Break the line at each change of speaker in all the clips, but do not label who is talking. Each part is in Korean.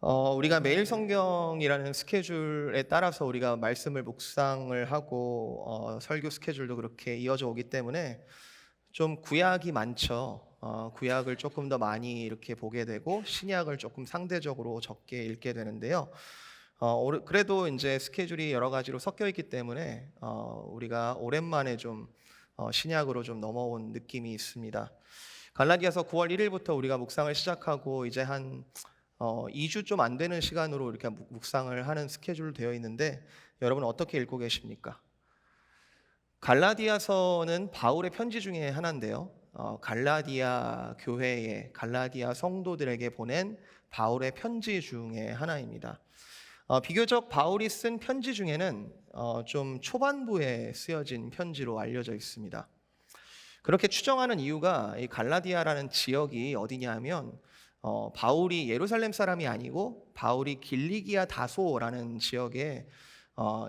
우리가 매일 성경이라는 스케줄에 따라서 우리가 말씀을 묵상을 하고 설교 스케줄도 그렇게 이어져 오기 때문에 좀 구약이 많죠. 구약을 조금 더 많이 이렇게 보게 되고 신약을 조금 상대적으로 적게 읽게 되는데요. 그래도 이제 스케줄이 여러 가지로 섞여 있기 때문에 우리가 오랜만에 좀 신약으로 좀 넘어온 느낌이 있습니다. 갈라디아서 9월 1일부터 우리가 묵상을 시작하고 이제 한 2주 좀 안 되는 시간으로 이렇게 묵상을 하는 스케줄 되어 있는데 여러분 어떻게 읽고 계십니까? 갈라디아서는 바울의 편지 중에 하나인데요. 갈라디아 교회에 갈라디아 성도들에게 보낸 바울의 편지 중에 하나입니다. 비교적 바울이 쓴 편지 중에는 좀 초반부에 쓰여진 편지로 알려져 있습니다. 그렇게 추정하는 이유가 이 갈라디아라는 지역이 어디냐면 바울이 예루살렘 사람이 아니고 바울이 길리기아 다소라는 지역의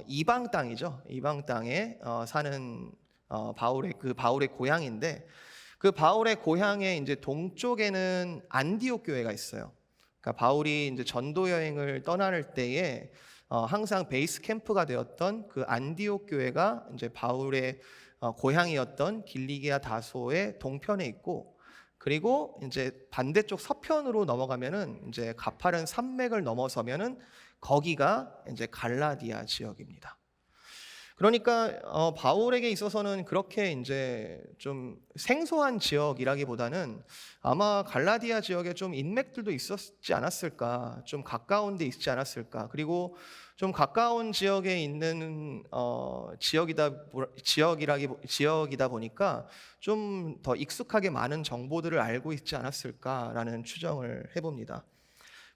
이방 땅이죠. 이방 땅에 사는 바울의 고향인데 그 바울의 고향의 이제 동쪽에는 안디옥 교회가 있어요. 그러니까 바울이 이제 전도 여행을 떠날 때에 항상 베이스 캠프가 되었던 그 안디옥 교회가 이제 바울의 고향이었던 길리기아 다소의 동편에 있고, 그리고 이제 반대쪽 서편으로 넘어가면은 이제 가파른 산맥을 넘어서면은 거기가 이제 갈라디아 지역입니다. 그러니까 바울에게 있어서는 그렇게 이제 좀 생소한 지역이라기보다는 아마 갈라디아 지역에 좀 인맥들도 있었지 않았을까, 좀 가까운 데 있지 않았을까, 그리고 좀 가까운 지역에 있는 지역이다 보니까 좀 더 익숙하게 많은 정보들을 알고 있지 않았을까라는 추정을 해봅니다.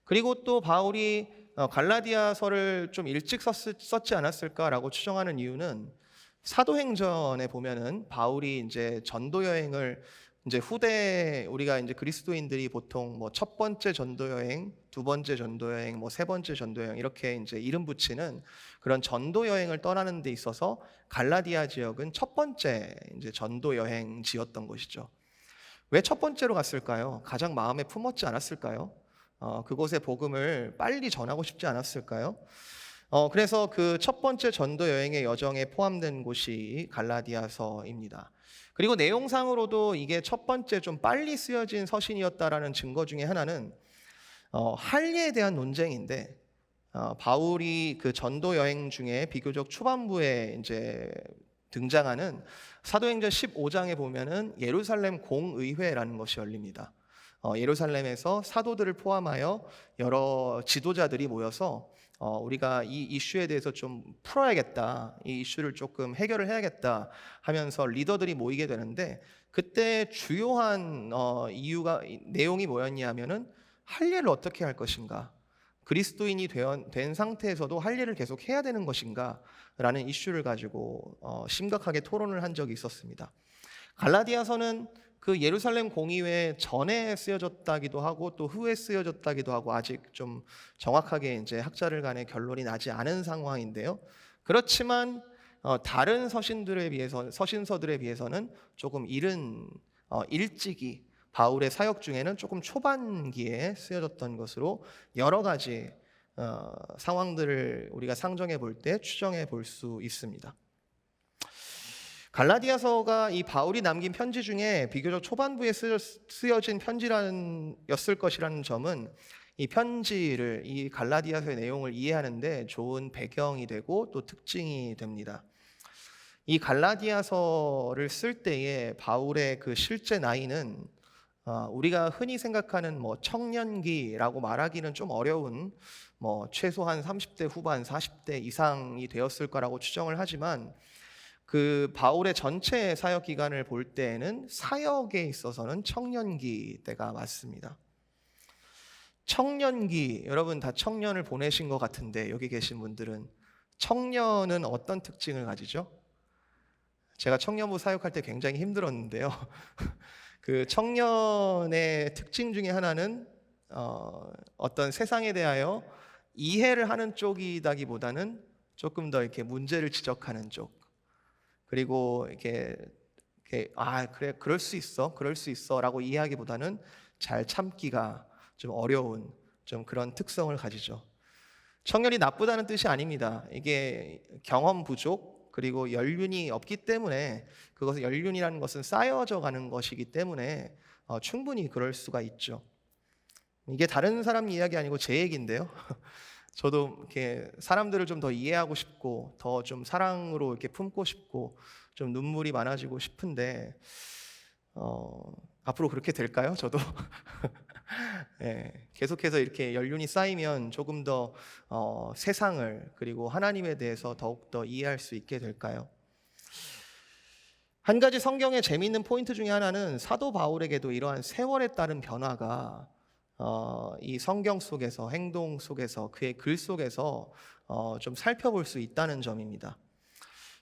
그리고 또 바울이 갈라디아서를 좀 일찍 썼지 않았을까라고 추정하는 이유는 사도행전에 보면은 바울이 이제 전도 여행을 이제 우리가 이제 그리스도인들이 보통 뭐 첫 번째 전도 여행, 두 번째 전도 여행, 뭐 세 번째 전도 여행 이렇게 이제 이름 붙이는 그런 전도 여행을 떠나는 데 있어서 갈라디아 지역은 첫 번째 이제 전도 여행지였던 것이죠. 왜 첫 번째로 갔을까요? 가장 마음에 품었지 않았을까요? 그곳의 복음을 빨리 전하고 싶지 않았을까요? 그래서 그 첫 번째 전도 여행의 여정에 포함된 곳이 갈라디아서입니다. 그리고 내용상으로도 이게 첫 번째 좀 빨리 쓰여진 서신이었다라는 증거 중에 하나는 할례에 대한 논쟁인데, 바울이 그 전도 여행 중에 비교적 초반부에 이제 등장하는 사도행전 15장에 보면은 예루살렘 공의회라는 것이 열립니다. 예루살렘에서 사도들을 포함하여 여러 지도자들이 모여서 우리가 이 이슈에 대해서 좀 풀어야겠다, 이 이슈를 조금 해결을 해야겠다 하면서 리더들이 모이게 되는데, 그때 주요한 내용이 뭐였냐면은 할례를 어떻게 할 것인가, 그리스도인이 된 상태에서도 할례를 계속 해야 되는 것인가 라는 이슈를 가지고 심각하게 토론을 한 적이 있었습니다. 갈라디아서는 그 예루살렘 공의회 전에 쓰여졌다기도 하고 또 후에 쓰여졌다기도 하고 아직 좀 정확하게 이제 학자들 간의 결론이 나지 않은 상황인데요. 그렇지만 다른 서신서들에 비해서는 조금 일찍이 바울의 사역 중에는 조금 초반기에 쓰여졌던 것으로 여러 가지 상황들을 우리가 상정해 볼 때 추정해 볼 수 있습니다. 갈라디아서가 이 바울이 남긴 편지 중에 비교적 초반부에 쓰여진 편지였을 것이라는 점은 이 갈라디아서의 내용을 이해하는데 좋은 배경이 되고 또 특징이 됩니다. 이 갈라디아서를 쓸 때에 바울의 그 실제 나이는 우리가 흔히 생각하는 뭐 청년기라고 말하기는 좀 어려운 뭐 최소한 30대 후반 40대 이상이 되었을 거라고 추정을 하지만, 그 바울의 전체 사역 기간을 볼 때에는 사역에 있어서는 청년기 때가 맞습니다. 청년기, 여러분 다 청년을 보내신 것 같은데 여기 계신 분들은 청년은 어떤 특징을 가지죠? 제가 청년부 사역할 때 굉장히 힘들었는데요. 그 청년의 특징 중에 하나는 어떤 세상에 대하여 이해를 하는 쪽이다기보다는 조금 더 이렇게 문제를 지적하는 쪽, 그리고 이렇게 그래 그럴 수 있어라고 이해하기보다는 잘 참기가 좀 어려운 좀 그런 특성을 가지죠. 청년이 나쁘다는 뜻이 아닙니다. 이게 경험 부족 그리고 연륜이 없기 때문에, 그것은 연륜이라는 것은 쌓여져 가는 것이기 때문에 충분히 그럴 수가 있죠. 이게 다른 사람 이야기 아니고 제 얘기인데요. 저도 이렇게 사람들을 좀 더 이해하고 싶고 더 좀 사랑으로 이렇게 품고 싶고 좀 눈물이 많아지고 싶은데 앞으로 그렇게 될까요? 저도 예, 계속해서 이렇게 연륜이 쌓이면 조금 더 세상을 그리고 하나님에 대해서 더욱 더 이해할 수 있게 될까요? 한 가지 성경의 재미있는 포인트 중에 하나는 사도 바울에게도 이러한 세월에 따른 변화가 이 성경 속에서, 행동 속에서, 그의 글 속에서 좀 살펴볼 수 있다는 점입니다.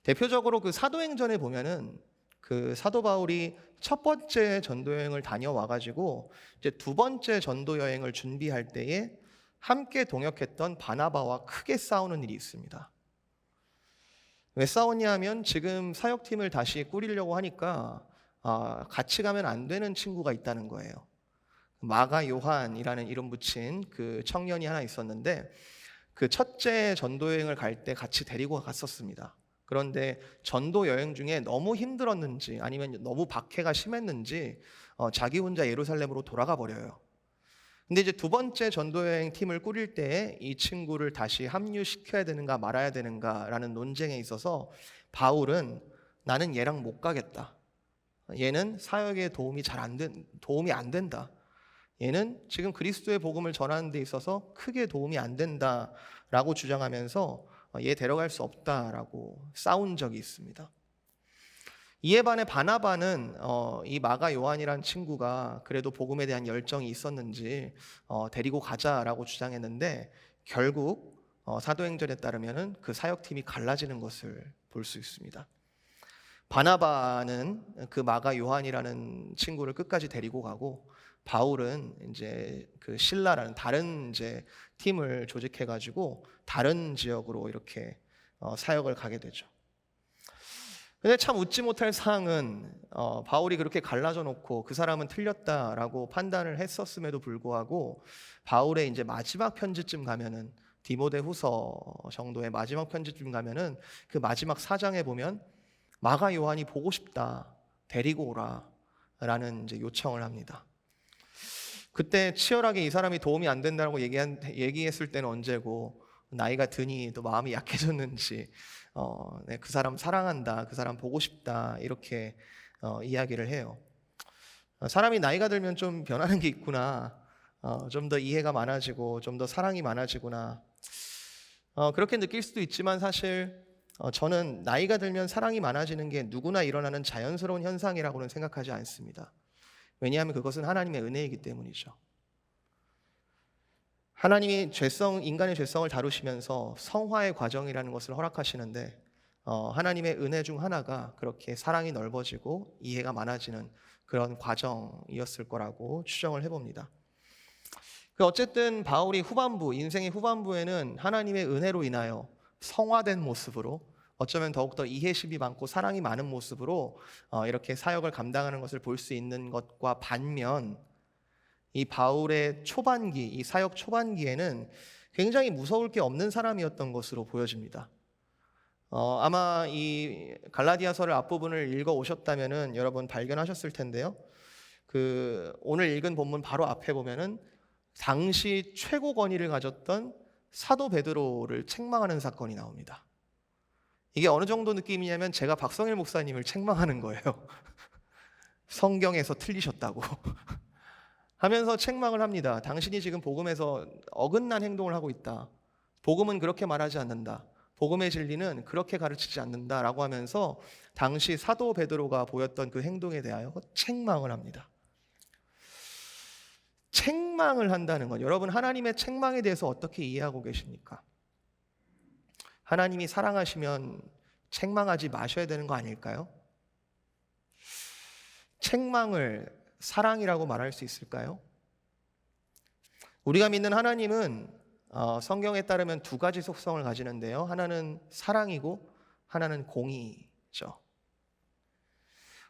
대표적으로 그 사도행전에 보면은 그 사도 바울이 첫 번째 전도 여행을 다녀와 가지고 이제 두 번째 전도 여행을 준비할 때에 함께 동역했던 바나바와 크게 싸우는 일이 있습니다. 왜 싸웠냐 하면 지금 사역팀을 다시 꾸리려고 하니까 같이 가면 안 되는 친구가 있다는 거예요. 마가 요한이라는 이름 붙인 그 청년이 하나 있었는데, 그 첫째 전도 여행을 갈 때 같이 데리고 갔었습니다. 그런데 전도 여행 중에 너무 힘들었는지 아니면 너무 박해가 심했는지 자기 혼자 예루살렘으로 돌아가 버려요. 근데 이제 두 번째 전도 여행 팀을 꾸릴 때 이 친구를 다시 합류시켜야 되는가 말아야 되는가라는 논쟁에 있어서 바울은 나는 얘랑 못 가겠다. 얘는 사역에 도움이 안 된다. 얘는 지금 그리스도의 복음을 전하는 데 있어서 크게 도움이 안 된다라고 주장하면서 얘 데려갈 수 없다라고 싸운 적이 있습니다. 이에 반해 바나바는 이 마가 요한이라는 친구가 그래도 복음에 대한 열정이 있었는지 데리고 가자라고 주장했는데, 결국 사도행전에 따르면 그 사역팀이 갈라지는 것을 볼 수 있습니다. 바나바는 그 마가 요한이라는 친구를 끝까지 데리고 가고, 바울은 이제 그 신라라는 다른 이제 팀을 조직해 가지고 다른 지역으로 이렇게 사역을 가게 되죠. 근데 참 웃지 못할 사항은 바울이 그렇게 갈라져 놓고 그 사람은 틀렸다라고 판단을 했었음에도 불구하고 바울의 이제 마지막 편지쯤 가면은, 디모데후서 정도의 마지막 편지쯤 가면은 그 마지막 사장에 보면 마가 요한이 보고 싶다, 데리고 오라라는 이제 요청을 합니다. 그때 치열하게 이 사람이 도움이 안 된다고 얘기했을 때는 언제고, 나이가 드니 또 마음이 약해졌는지 네, 그 사람 사랑한다, 그 사람 보고 싶다 이렇게 이야기를 해요. 사람이 나이가 들면 좀 변하는 게 있구나, 좀 더 이해가 많아지고 좀 더 사랑이 많아지구나, 그렇게 느낄 수도 있지만 사실 저는 나이가 들면 사랑이 많아지는 게 누구나 일어나는 자연스러운 현상이라고는 생각하지 않습니다. 왜냐하면 그것은 하나님의 은혜이기 때문이죠. 하나님이 인간의 죄성을 다루시면서 성화의 과정이라는 것을 허락하시는데, 하나님의 은혜 중 하나가 그렇게 사랑이 넓어지고 이해가 많아지는 그런 과정이었을 거라고 추정을 해봅니다. 어쨌든 바울이 인생의 후반부에는 하나님의 은혜로 인하여 성화된 모습으로, 어쩌면 더욱더 이해심이 많고 사랑이 많은 모습으로 이렇게 사역을 감당하는 것을 볼 수 있는 것과 반면, 이 바울의 초반기, 이 사역 초반기에는 굉장히 무서울 게 없는 사람이었던 것으로 보여집니다. 아마 이 갈라디아서를 앞부분을 읽어 오셨다면은 여러분 발견하셨을 텐데요. 오늘 읽은 본문 바로 앞에 보면은 당시 최고 권위를 가졌던 사도 베드로를 책망하는 사건이 나옵니다. 이게 어느 정도 느낌이냐면 제가 박성일 목사님을 책망하는 거예요. 성경에서 틀리셨다고 하면서 책망을 합니다. 당신이 지금 복음에서 어긋난 행동을 하고 있다. 복음은 그렇게 말하지 않는다. 복음의 진리는 그렇게 가르치지 않는다라고 하면서 당시 사도 베드로가 보였던 그 행동에 대하여 책망을 합니다. 책망을 한다는 건, 여러분 하나님의 책망에 대해서 어떻게 이해하고 계십니까? 하나님이 사랑하시면 책망하지 마셔야 되는 거 아닐까요? 책망을 사랑이라고 말할 수 있을까요? 우리가 믿는 하나님은 성경에 따르면 두 가지 속성을 가지는데요. 하나는 사랑이고 하나는 공의죠.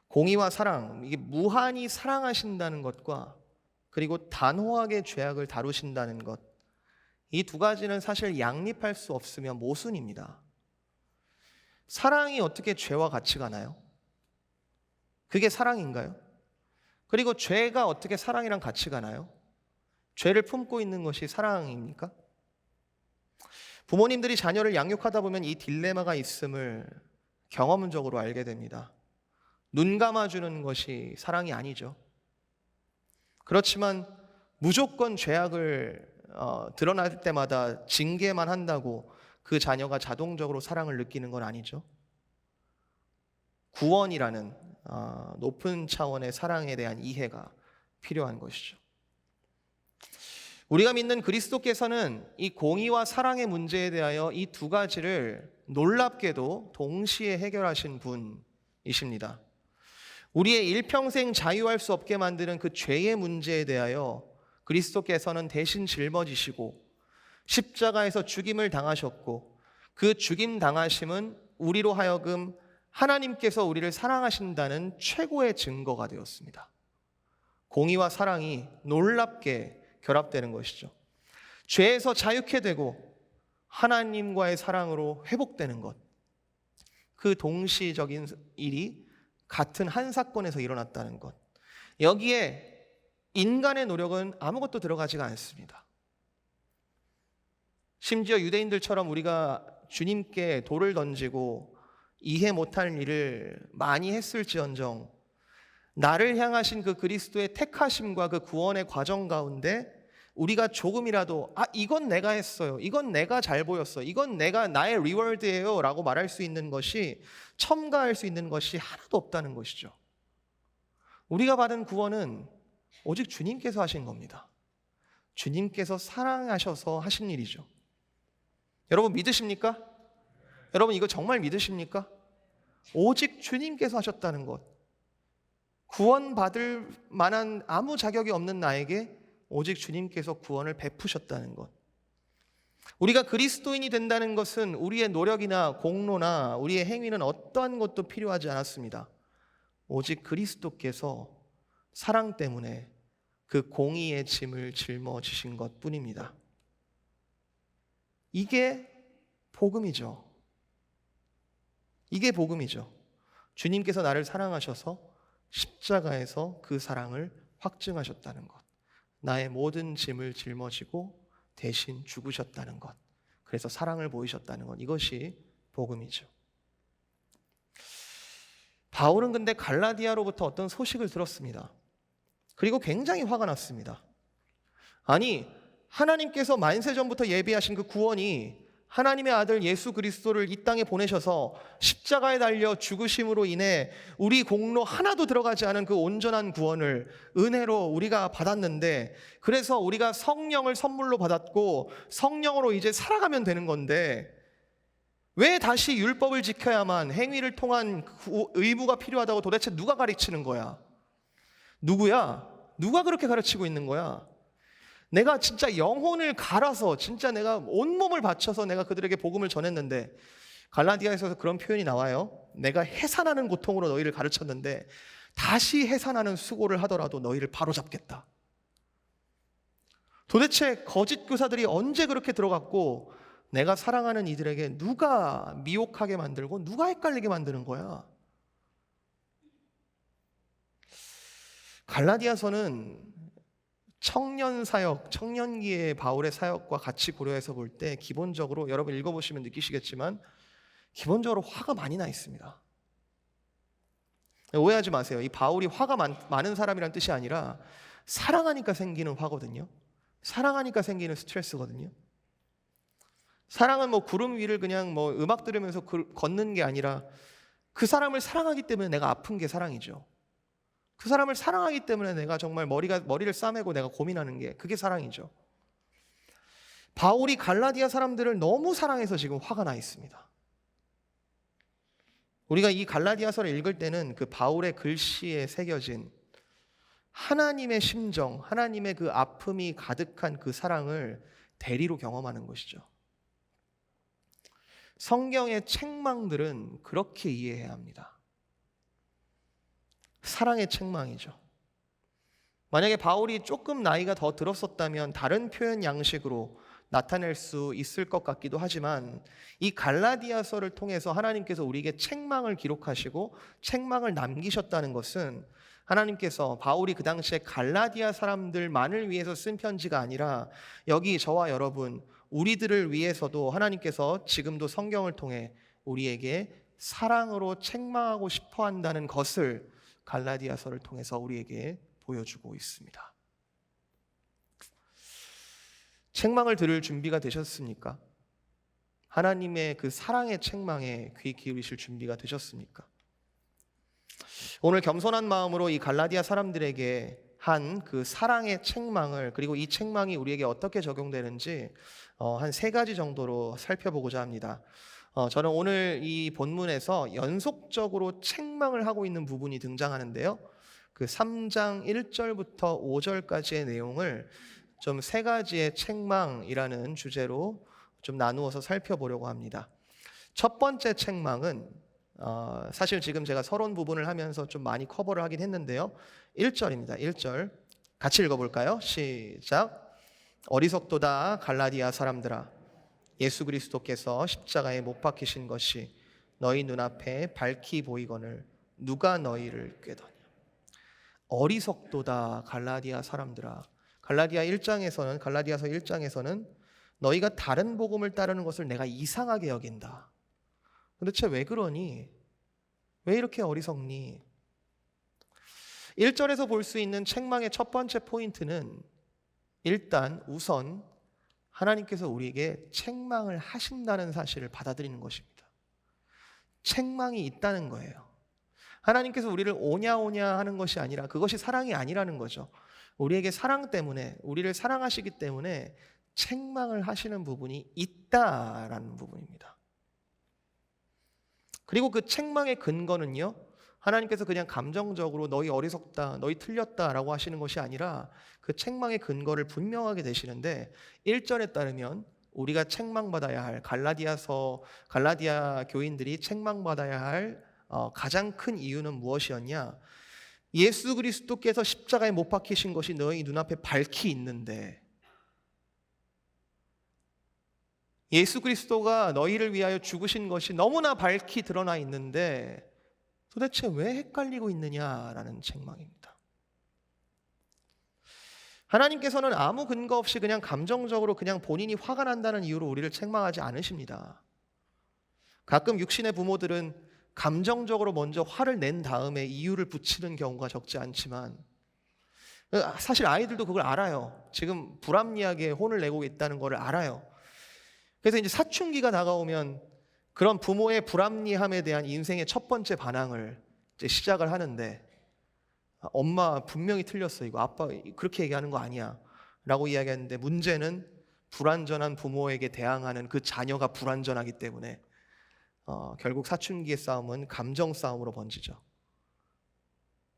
공의와 사랑, 이게 무한히 사랑하신다는 것과 그리고 단호하게 죄악을 다루신다는 것, 이 두 가지는 사실 양립할 수 없으면 모순입니다. 사랑이 어떻게 죄와 같이 가나요? 그게 사랑인가요? 그리고 죄가 어떻게 사랑이랑 같이 가나요? 죄를 품고 있는 것이 사랑입니까? 부모님들이 자녀를 양육하다 보면 이 딜레마가 있음을 경험적으로 알게 됩니다. 눈 감아주는 것이 사랑이 아니죠. 그렇지만 무조건 죄악을 드러날 때마다 징계만 한다고 그 자녀가 자동적으로 사랑을 느끼는 건 아니죠. 구원이라는 높은 차원의 사랑에 대한 이해가 필요한 것이죠. 우리가 믿는 그리스도께서는 이 공의와 사랑의 문제에 대하여 이 두 가지를 놀랍게도 동시에 해결하신 분이십니다. 우리의 일평생 자유할 수 없게 만드는 그 죄의 문제에 대하여 그리스도께서는 대신 짊어지시고 십자가에서 죽임을 당하셨고, 그 죽임 당하심은 우리로 하여금 하나님께서 우리를 사랑하신다는 최고의 증거가 되었습니다. 공의와 사랑이 놀랍게 결합되는 것이죠. 죄에서 자유케 되고 하나님과의 사랑으로 회복되는 것, 그 동시적인 일이 같은 한 사건에서 일어났다는 것, 여기에 인간의 노력은 아무것도 들어가지가 않습니다. 심지어 유대인들처럼 우리가 주님께 돌을 던지고 이해 못할 일을 많이 했을지언정 나를 향하신 그 그리스도의 택하심과 그 구원의 과정 가운데 우리가 조금이라도 이건 내가 했어요, 이건 내가 잘 보였어, 이건 내가 나의 리워드예요 라고 말할 수 있는 것이, 첨가할 수 있는 것이 하나도 없다는 것이죠. 우리가 받은 구원은 오직 주님께서 하신 겁니다. 주님께서 사랑하셔서 하신 일이죠. 여러분 믿으십니까? 여러분 이거 정말 믿으십니까? 오직 주님께서 하셨다는 것, 구원받을 만한 아무 자격이 없는 나에게 오직 주님께서 구원을 베푸셨다는 것. 우리가 그리스도인이 된다는 것은 우리의 노력이나 공로나 우리의 행위는 어떠한 것도 필요하지 않았습니다. 오직 그리스도께서 사랑 때문에 그 공의의 짐을 짊어지신 것 뿐입니다. 이게 복음이죠. 이게 복음이죠. 주님께서 나를 사랑하셔서 십자가에서 그 사랑을 확증하셨다는 것, 나의 모든 짐을 짊어지고 대신 죽으셨다는 것, 그래서 사랑을 보이셨다는 것, 이것이 복음이죠. 바울은 근데 갈라디아로부터 어떤 소식을 들었습니다. 그리고 굉장히 화가 났습니다. 아니, 하나님께서 만세전부터 예비하신 그 구원이 하나님의 아들 예수 그리스도를 이 땅에 보내셔서 십자가에 달려 죽으심으로 인해 우리 공로 하나도 들어가지 않은 그 온전한 구원을 은혜로 우리가 받았는데, 그래서 우리가 성령을 선물로 받았고 성령으로 이제 살아가면 되는 건데, 왜 다시 율법을 지켜야만 행위를 통한 의무가 필요하다고 도대체 누가 가르치는 거야? 누구야? 누가 그렇게 가르치고 있는 거야? 내가 진짜 영혼을 갈아서 진짜 내가 온몸을 바쳐서 내가 그들에게 복음을 전했는데, 갈라디아에서 그런 표현이 나와요. 내가 해산하는 고통으로 너희를 가르쳤는데 다시 해산하는 수고를 하더라도 너희를 바로잡겠다. 도대체 거짓 교사들이 언제 그렇게 들어갔고 내가 사랑하는 이들에게 누가 미혹하게 만들고 누가 헷갈리게 만드는 거야? 갈라디아서는 청년 사역, 청년기의 바울의 사역과 같이 고려해서 볼 때 기본적으로, 여러분 읽어보시면 느끼시겠지만 기본적으로 화가 많이 나 있습니다. 오해하지 마세요. 이 바울이 화가 많은 사람이란 뜻이 아니라 사랑하니까 생기는 화거든요. 사랑하니까 생기는 스트레스거든요. 사랑은 뭐 구름 위를 그냥 뭐 음악 들으면서 걷는 게 아니라 그 사람을 사랑하기 때문에 내가 아픈 게 사랑이죠. 그 사람을 사랑하기 때문에 내가 정말 머리를 싸매고 내가 고민하는 게, 그게 사랑이죠. 바울이 갈라디아 사람들을 너무 사랑해서 지금 화가 나 있습니다. 우리가 이 갈라디아서를 읽을 때는 그 바울의 글씨에 새겨진 하나님의 심정, 하나님의 그 아픔이 가득한 그 사랑을 대리로 경험하는 것이죠. 성경의 책망들은 그렇게 이해해야 합니다. 사랑의 책망이죠. 만약에 바울이 조금 나이가 더 들었었다면 다른 표현 양식으로 나타낼 수 있을 것 같기도 하지만, 이 갈라디아서를 통해서 하나님께서 우리에게 책망을 기록하시고 책망을 남기셨다는 것은, 하나님께서 바울이 그 당시에 갈라디아 사람들만을 위해서 쓴 편지가 아니라 여기 저와 여러분 우리들을 위해서도 하나님께서 지금도 성경을 통해 우리에게 사랑으로 책망하고 싶어 한다는 것을 갈라디아서를 통해서 우리에게 보여주고 있습니다. 책망을 들을 준비가 되셨습니까? 하나님의 그 사랑의 책망에 귀 기울이실 준비가 되셨습니까? 오늘 겸손한 마음으로 이 갈라디아 사람들에게 한 그 사랑의 책망을, 그리고 이 책망이 우리에게 어떻게 적용되는지 한 3가지 정도로 살펴보고자 합니다. 저는 오늘 이 본문에서 연속적으로 책망을 하고 있는 부분이 등장하는데요, 그 3장 1절부터 5절까지의 내용을 좀 3가지의 책망이라는 주제로 좀 나누어서 살펴보려고 합니다. 첫 번째 책망은 사실 지금 제가 서론 부분을 하면서 좀 많이 커버를 하긴 했는데요, 1절입니다. 1절 같이 읽어볼까요? 시작. 어리석도다 갈라디아 사람들아, 예수 그리스도께서 십자가에 못 박히신 것이 너희 눈앞에 밝히 보이거늘 누가 너희를 꾀더냐. 어리석도다 갈라디아 사람들아. 갈라디아서 1장에서는 너희가 다른 복음을 따르는 것을 내가 이상하게 여긴다. 도대체 왜 그러니? 왜 이렇게 어리석니? 1절에서 볼 수 있는 책망의 첫 번째 포인트는, 일단 우선 하나님께서 우리에게 책망을 하신다는 사실을 받아들이는 것입니다. 책망이 있다는 거예요. 하나님께서 우리를 오냐오냐 하는 것이 아니라, 그것이 사랑이 아니라는 거죠. 우리에게 사랑 때문에, 우리를 사랑하시기 때문에 책망을 하시는 부분이 있다라는 부분입니다. 그리고 그 책망의 근거는요, 하나님께서 그냥 감정적으로 너희 어리석다, 너희 틀렸다라고 하시는 것이 아니라 그 책망의 근거를 분명하게 되시는데, 1절에 따르면 우리가 책망받아야 할, 갈라디아 교인들이 책망받아야 할 가장 큰 이유는 무엇이었냐? 예수 그리스도께서 십자가에 못 박히신 것이 너희 눈앞에 밝히 있는데, 예수 그리스도가 너희를 위하여 죽으신 것이 너무나 밝히 드러나 있는데 도대체 왜 헷갈리고 있느냐라는 책망입니다. 하나님께서는 아무 근거 없이 그냥 감정적으로 그냥 본인이 화가 난다는 이유로 우리를 책망하지 않으십니다. 가끔 육신의 부모들은 감정적으로 먼저 화를 낸 다음에 이유를 붙이는 경우가 적지 않지만, 사실 아이들도 그걸 알아요. 지금 불합리하게 혼을 내고 있다는 걸 알아요. 그래서 이제 사춘기가 다가오면 그런 부모의 불합리함에 대한 인생의 첫 번째 반항을 이제 시작을 하는데, 엄마 분명히 틀렸어, 이거 아빠 그렇게 얘기하는 거 아니야 라고 이야기하는데, 문제는 불완전한 부모에게 대항하는 그 자녀가 불완전하기 때문에 결국 사춘기의 싸움은 감정 싸움으로 번지죠.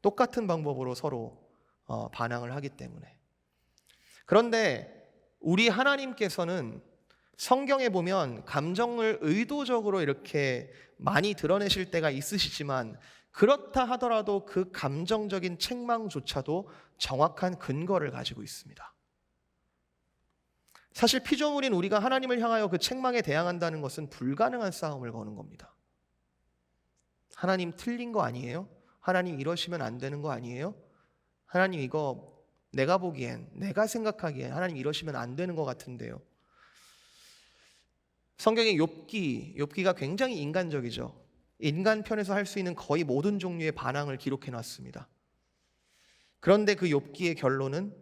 똑같은 방법으로 서로 반항을 하기 때문에. 그런데 우리 하나님께서는 성경에 보면 감정을 의도적으로 이렇게 많이 드러내실 때가 있으시지만, 그렇다 하더라도 그 감정적인 책망조차도 정확한 근거를 가지고 있습니다. 사실 피조물인 우리가 하나님을 향하여 그 책망에 대항한다는 것은 불가능한 싸움을 거는 겁니다. 하나님 틀린 거 아니에요? 하나님 이러시면 안 되는 거 아니에요? 하나님 이거 내가 보기엔, 내가 생각하기엔 하나님 이러시면 안 되는 것 같은데요. 성경의 욥기가 굉장히 인간적이죠. 인간 편에서 할 수 있는 거의 모든 종류의 반항을 기록해 놨습니다. 그런데 그 욥기의 결론은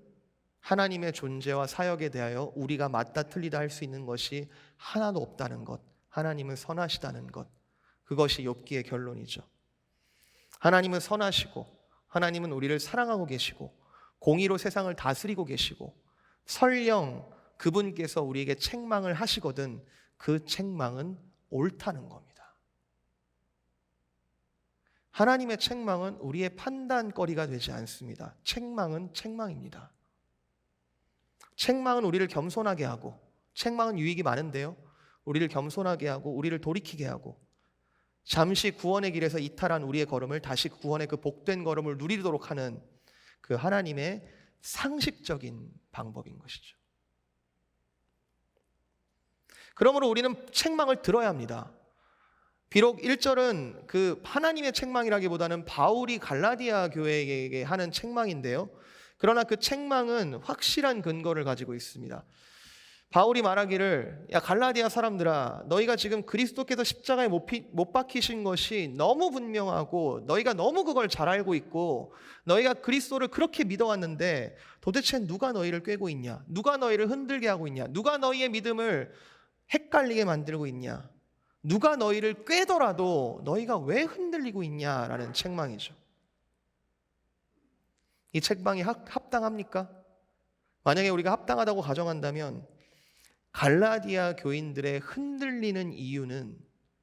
하나님의 존재와 사역에 대하여 우리가 맞다 틀리다 할 수 있는 것이 하나도 없다는 것, 하나님은 선하시다는 것, 그것이 욥기의 결론이죠. 하나님은 선하시고, 하나님은 우리를 사랑하고 계시고, 공의로 세상을 다스리고 계시고, 설령 그분께서 우리에게 책망을 하시거든 그 책망은 옳다는 겁니다. 하나님의 책망은 우리의 판단거리가 되지 않습니다. 책망은 책망입니다. 책망은 우리를 겸손하게 하고, 책망은 유익이 많은데요, 우리를 겸손하게 하고 우리를 돌이키게 하고, 잠시 구원의 길에서 이탈한 우리의 걸음을 다시 구원의 그 복된 걸음을 누리도록 하는 그 하나님의 상식적인 방법인 것이죠. 그러므로 우리는 책망을 들어야 합니다. 비록 1절은 그 하나님의 책망이라기보다는 바울이 갈라디아 교회에게 하는 책망인데요. 그러나 그 책망은 확실한 근거를 가지고 있습니다. 바울이 말하기를, 야 갈라디아 사람들아, 너희가 지금 그리스도께서 십자가에 못 박히신 것이 너무 분명하고 너희가 너무 그걸 잘 알고 있고 너희가 그리스도를 그렇게 믿어왔는데 도대체 누가 너희를 꿰고 있냐? 누가 너희를 흔들게 하고 있냐? 누가 너희의 믿음을 헷갈리게 만들고 있냐? 누가 너희를 꿰더라도 너희가 왜 흔들리고 있냐라는 책망이죠. 이 책망이 합당합니까? 만약에 우리가 합당하다고 가정한다면 갈라디아 교인들의 흔들리는 이유는,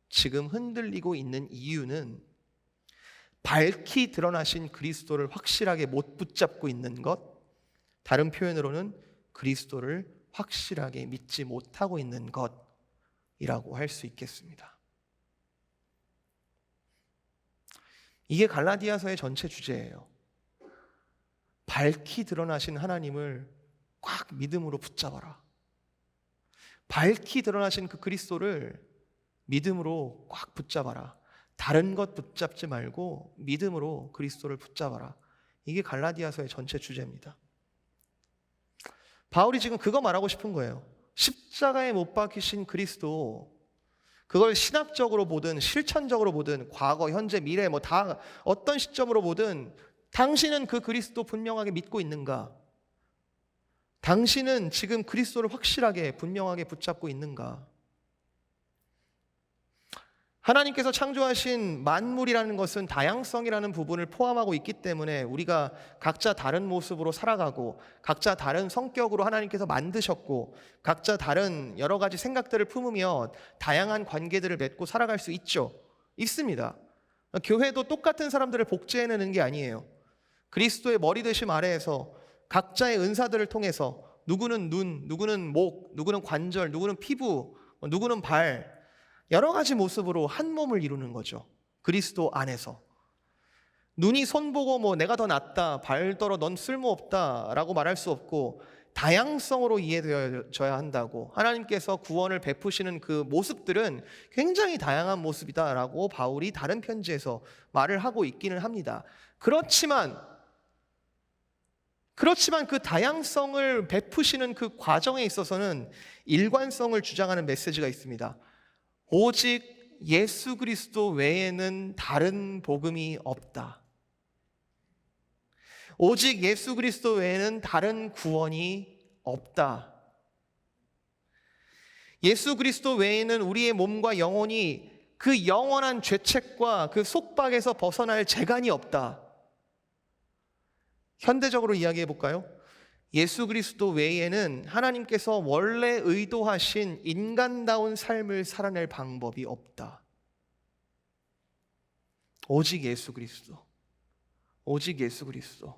지금 흔들리고 있는 이유는 밝히 드러나신 그리스도를 확실하게 못 붙잡고 있는 것, 다른 표현으로는 그리스도를 확실하게 믿지 못하고 있는 것이라고 할 수 있겠습니다. 이게 갈라디아서의 전체 주제예요. 밝히 드러나신 하나님을 꽉 믿음으로 붙잡아라. 밝히 드러나신 그 그리스도를 믿음으로 꽉 붙잡아라. 다른 것 붙잡지 말고 믿음으로 그리스도를 붙잡아라. 이게 갈라디아서의 전체 주제입니다. 바울이 지금 그거 말하고 싶은 거예요. 십자가에 못 박히신 그리스도, 그걸 신학적으로 보든 실천적으로 보든 과거, 현재, 미래 뭐 다 어떤 시점으로 보든 당신은 그 그리스도 분명하게 믿고 있는가? 당신은 지금 그리스도를 확실하게 분명하게 붙잡고 있는가? 하나님께서 창조하신 만물이라는 것은 다양성이라는 부분을 포함하고 있기 때문에 우리가 각자 다른 모습으로 살아가고 각자 다른 성격으로 하나님께서 만드셨고 각자 다른 여러 가지 생각들을 품으며 다양한 관계들을 맺고 살아갈 수 있습니다. 교회도 똑같은 사람들을 복제해내는 게 아니에요. 그리스도의 머리 되심 아래에서 각자의 은사들을 통해서 누구는 눈, 누구는 목, 누구는 관절, 누구는 피부, 누구는 발, 여러 가지 모습으로 한 몸을 이루는 거죠. 그리스도 안에서. 눈이 손 보고 뭐 내가 더 낫다, 발더러 넌 쓸모없다라고 말할 수 없고 다양성으로 이해되어져야 한다고. 하나님께서 구원을 베푸시는 그 모습들은 굉장히 다양한 모습이다라고 바울이 다른 편지에서 말을 하고 있기는 합니다. 그렇지만 그 다양성을 베푸시는 그 과정에 있어서는 일관성을 주장하는 메시지가 있습니다. 오직 예수 그리스도 외에는 다른 복음이 없다. 오직 예수 그리스도 외에는 다른 구원이 없다. 예수 그리스도 외에는 우리의 몸과 영혼이 그 영원한 죄책과 그 속박에서 벗어날 재간이 없다. 현대적으로 이야기해 볼까요? 예수 그리스도 외에는 하나님께서 원래 의도하신 인간다운 삶을 살아낼 방법이 없다. 오직 예수 그리스도. 오직 예수 그리스도.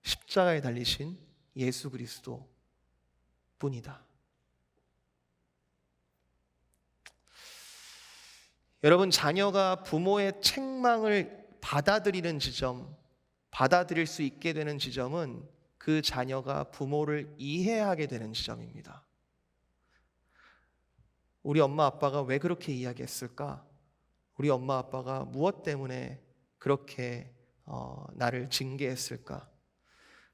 십자가에 달리신 예수 그리스도 뿐이다. 여러분, 자녀가 부모의 책망을 받아들이는 지점, 받아들일 수 있게 되는 지점은 그 자녀가 부모를 이해하게 되는 지점입니다. 우리 엄마 아빠가 왜 그렇게 이야기했을까? 우리 엄마 아빠가 무엇 때문에 그렇게 나를 징계했을까?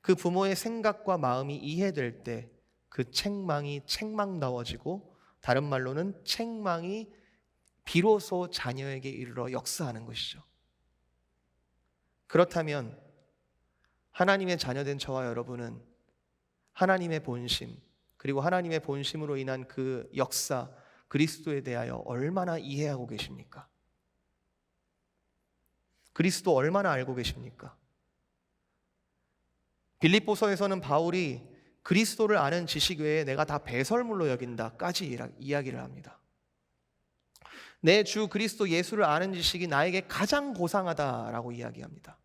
그 부모의 생각과 마음이 이해될 때 그 책망이 책망다워지고, 다른 말로는 책망이 비로소 자녀에게 이르러 역사하는 것이죠. 그렇다면 하나님의 자녀된 저와 여러분은 하나님의 본심, 그리고 하나님의 본심으로 인한 그 역사, 그리스도에 대하여 얼마나 이해하고 계십니까? 그리스도 얼마나 알고 계십니까? 빌립보서에서는 바울이 그리스도를 아는 지식 외에 내가 다 배설물로 여긴다까지 이야기를 합니다. 내 주 그리스도 예수를 아는 지식이 나에게 가장 고상하다라고 이야기합니다.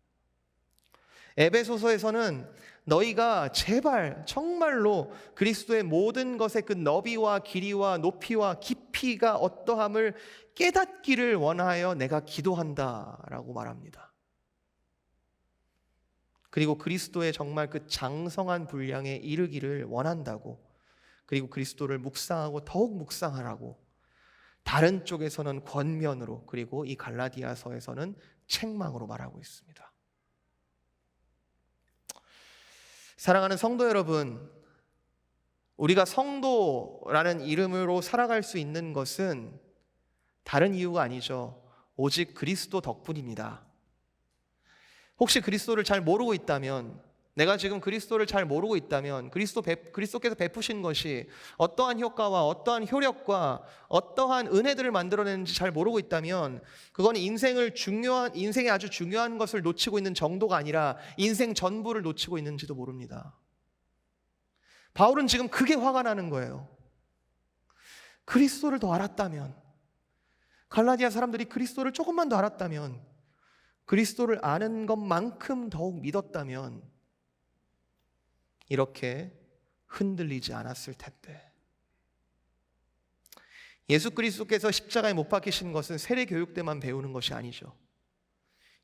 에베소서에서는 너희가 제발 정말로 그리스도의 모든 것의 그 너비와 길이와 높이와 깊이가 어떠함을 깨닫기를 원하여 내가 기도한다라고 말합니다. 그리고 그리스도의 정말 그 장성한 분량에 이르기를 원한다고, 그리고 그리스도를 묵상하고 더욱 묵상하라고 다른 쪽에서는 권면으로, 그리고 이 갈라디아서에서는 책망으로 말하고 있습니다. 사랑하는 성도 여러분, 우리가 성도라는 이름으로 살아갈 수 있는 것은 다른 이유가 아니죠. 오직 그리스도 덕분입니다. 혹시 그리스도를 잘 모르고 있다면, 내가 지금 그리스도를 잘 모르고 있다면, 그리스도께서 베푸신 것이 어떠한 효과와 어떠한 효력과 어떠한 은혜들을 만들어내는지 잘 모르고 있다면, 그건 인생의 아주 중요한 것을 놓치고 있는 정도가 아니라 인생 전부를 놓치고 있는지도 모릅니다. 바울은 지금 그게 화가 나는 거예요. 그리스도를 더 알았다면, 갈라디아 사람들이 그리스도를 조금만 더 알았다면, 그리스도를 아는 것만큼 더욱 믿었다면 이렇게 흔들리지 않았을 텐데. 예수 그리스도께서 십자가에 못 박히신 것은 세례 교육 때만 배우는 것이 아니죠.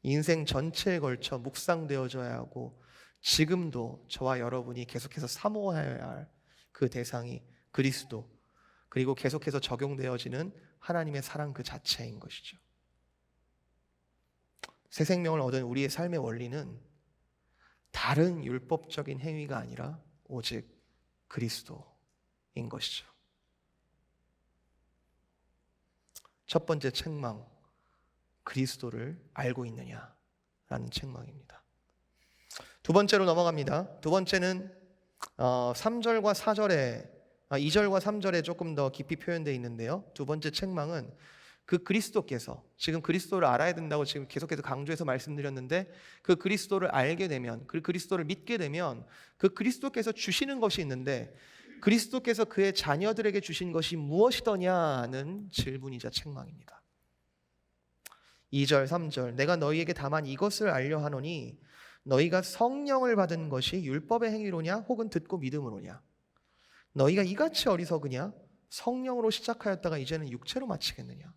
인생 전체에 걸쳐 묵상되어져야 하고, 지금도 저와 여러분이 계속해서 사모해야 할 그 대상이 그리스도, 그리고 계속해서 적용되어지는 하나님의 사랑 그 자체인 것이죠. 새 생명을 얻은 우리의 삶의 원리는 다른 율법적인 행위가 아니라 오직 그리스도인 것이죠. 첫 번째 책망, 그리스도를 알고 있느냐라는 책망입니다. 두 번째로 넘어갑니다. 두 번째는 3절과 4절에 2절과 3절에 조금 더 깊이 표현되어 있는데요. 두 번째 책망은 그 그리스도께서, 지금 그리스도를 알아야 된다고 지금 계속해서 강조해서 말씀드렸는데, 그 그리스도를 알게 되면, 그 그리스도를 믿게 되면 그 그리스도께서 주시는 것이 있는데, 그리스도께서 그의 자녀들에게 주신 것이 무엇이더냐는 질문이자 책망입니다. 2절 3절, 내가 너희에게 다만 이것을 알려 하노니 너희가 성령을 받은 것이 율법의 행위로냐 혹은 듣고 믿음으로냐. 너희가 이같이 어리석으냐? 성령으로 시작하였다가 이제는 육체로 마치겠느냐.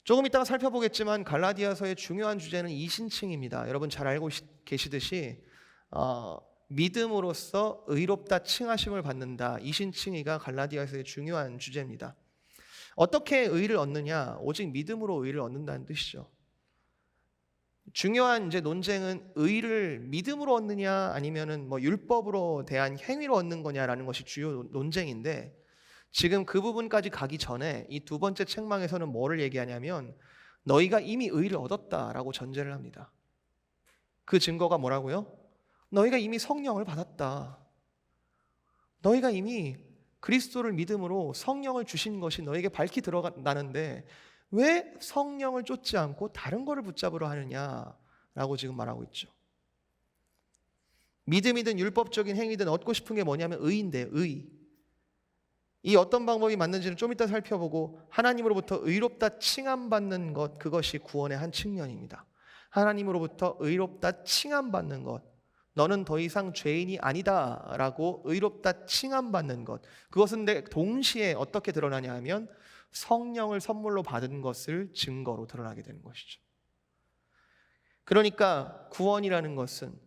조금 이따가 살펴보겠지만 갈라디아서의 중요한 주제는 이신칭입니다. 여러분 잘 알고 계시듯이 믿음으로써 의롭다 칭하심을 받는다, 이신칭이가 갈라디아서의 중요한 주제입니다. 어떻게 의를 얻느냐? 오직 믿음으로 의를 얻는다는 뜻이죠. 중요한 이제 논쟁은 의를 믿음으로 얻느냐 아니면은 율법으로 대한 행위로 얻는 거냐라는 것이 주요 논쟁인데, 지금 그 부분까지 가기 전에 이 두 번째 책망에서는 뭐를 얘기하냐면 너희가 이미 의를 얻었다라고 전제를 합니다. 그 증거가 뭐라고요? 너희가 이미 성령을 받았다. 너희가 이미 그리스도를 믿음으로 성령을 주신 것이 너에게 밝히 드러나는데 왜 성령을 쫓지 않고 다른 거를 붙잡으려 하느냐라고 지금 말하고 있죠. 믿음이든 율법적인 행위든 얻고 싶은 게 뭐냐면 의인데, 의. 이 어떤 방법이 맞는지는 좀 이따 살펴보고, 하나님으로부터 의롭다 칭함받는 것, 그것이 구원의 한 측면입니다. 하나님으로부터 의롭다 칭함받는 것, 너는 더 이상 죄인이 아니다 라고 의롭다 칭함받는 것, 그것은 동시에 어떻게 드러나냐 하면 성령을 선물로 받은 것을 증거로 드러나게 되는 것이죠. 그러니까 구원이라는 것은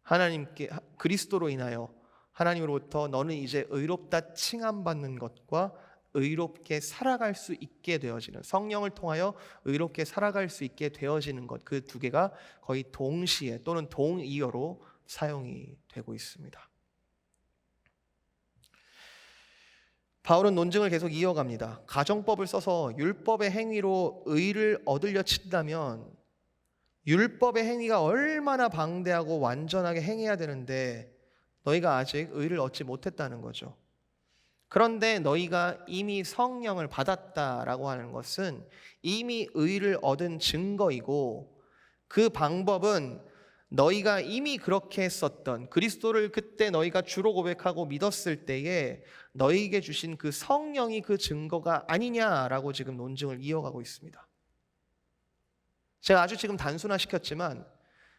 하나님께, 그리스도로 인하여 하나님으로부터 너는 이제 의롭다 칭함받는 것과 의롭게 살아갈 수 있게 되어지는, 성령을 통하여 의롭게 살아갈 수 있게 되어지는 것, 그 두 개가 거의 동시에 또는 동의어로 사용이 되고 있습니다. 바울은 논증을 계속 이어갑니다. 가정법을 써서 율법의 행위로 의를 얻으려 친다면 율법의 행위가 얼마나 방대하고 완전하게 행해야 되는데 너희가 아직 의를 얻지 못했다는 거죠. 그런데 너희가 이미 성령을 받았다라고 하는 것은 이미 의를 얻은 증거이고, 그 방법은 너희가 이미 그렇게 했었던 그리스도를 그때 너희가 주로 고백하고 믿었을 때에 너희에게 주신 그 성령이 그 증거가 아니냐라고 지금 논증을 이어가고 있습니다. 제가 아주 지금 단순화시켰지만